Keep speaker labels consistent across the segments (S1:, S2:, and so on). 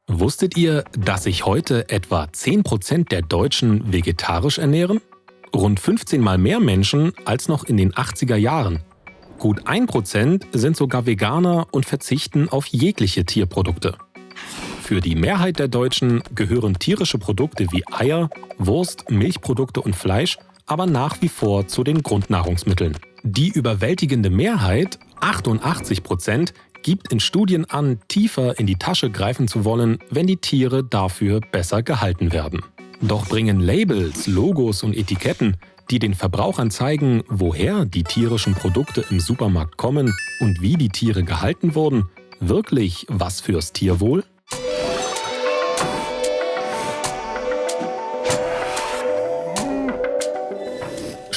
S1: Wusstet ihr, dass sich heute etwa 10% der Deutschen vegetarisch ernähren? Rund 15 Mal mehr Menschen als noch in den 80er Jahren. Gut 1% sind sogar Veganer und verzichten auf jegliche Tierprodukte. Für die Mehrheit der Deutschen gehören tierische Produkte wie Eier, Wurst, Milchprodukte und Fleisch aber nach wie vor zu den Grundnahrungsmitteln. Die überwältigende Mehrheit, 88%, gibt in Studien an, tiefer in die Tasche greifen zu wollen, wenn die Tiere dafür besser gehalten werden. Doch bringen Labels, Logos und Etiketten, die den Verbrauchern zeigen, woher die tierischen Produkte im Supermarkt kommen und wie die Tiere gehalten wurden, wirklich was fürs Tierwohl?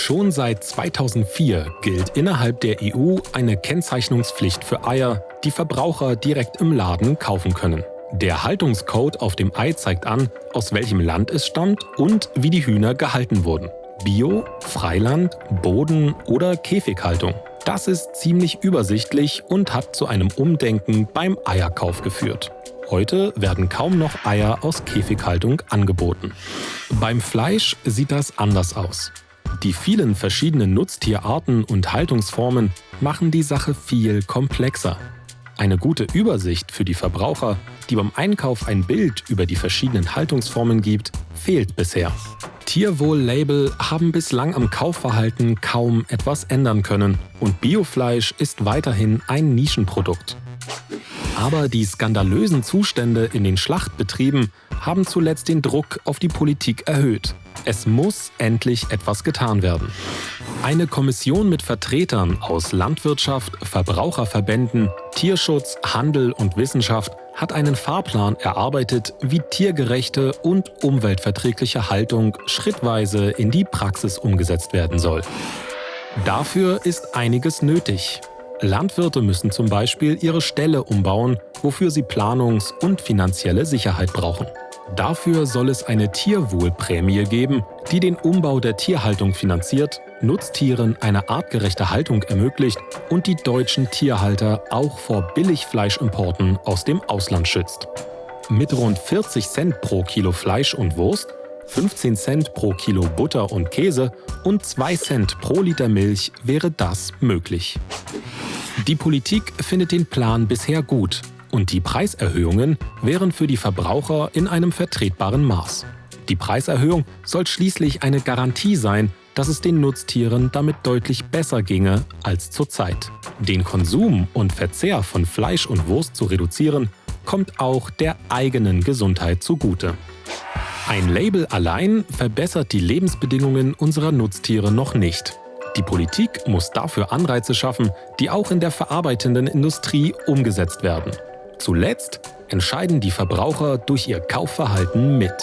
S1: Schon seit 2004 gilt innerhalb der EU eine Kennzeichnungspflicht für Eier, die Verbraucher direkt im Laden kaufen können. Der Haltungscode auf dem Ei zeigt an, aus welchem Land es stammt und wie die Hühner gehalten wurden. Bio, Freiland, Boden oder Käfighaltung. Das ist ziemlich übersichtlich und hat zu einem Umdenken beim Eierkauf geführt. Heute werden kaum noch Eier aus Käfighaltung angeboten. Beim Fleisch sieht das anders aus. Die vielen verschiedenen Nutztierarten und Haltungsformen machen die Sache viel komplexer. Eine gute Übersicht für die Verbraucher, die beim Einkauf ein Bild über die verschiedenen Haltungsformen gibt, fehlt bisher. Tierwohl-Label haben bislang am Kaufverhalten kaum etwas ändern können und Biofleisch ist weiterhin ein Nischenprodukt. Aber die skandalösen Zustände in den Schlachtbetrieben haben zuletzt den Druck auf die Politik erhöht. Es muss endlich etwas getan werden. Eine Kommission mit Vertretern aus Landwirtschaft, Verbraucherverbänden, Tierschutz, Handel und Wissenschaft hat einen Fahrplan erarbeitet, wie tiergerechte und umweltverträgliche Haltung schrittweise in die Praxis umgesetzt werden soll. Dafür ist einiges nötig. Landwirte müssen zum Beispiel ihre Ställe umbauen, wofür sie Planungs- und finanzielle Sicherheit brauchen. Dafür soll es eine Tierwohlprämie geben, die den Umbau der Tierhaltung finanziert, Nutztieren eine artgerechte Haltung ermöglicht und die deutschen Tierhalter auch vor Billigfleischimporten aus dem Ausland schützt. Mit rund 40 Cent pro Kilo Fleisch und Wurst, 15 Cent pro Kilo Butter und Käse und 2 Cent pro Liter Milch wäre das möglich. Die Politik findet den Plan bisher gut und die Preiserhöhungen wären für die Verbraucher in einem vertretbaren Maß. Die Preiserhöhung soll schließlich eine Garantie sein, dass es den Nutztieren damit deutlich besser ginge als zurzeit. Den Konsum und Verzehr von Fleisch und Wurst zu reduzieren, kommt auch der eigenen Gesundheit zugute. Ein Label allein verbessert die Lebensbedingungen unserer Nutztiere noch nicht. Die Politik muss dafür Anreize schaffen, die auch in der verarbeitenden Industrie umgesetzt werden. Zuletzt entscheiden die Verbraucher durch ihr Kaufverhalten mit.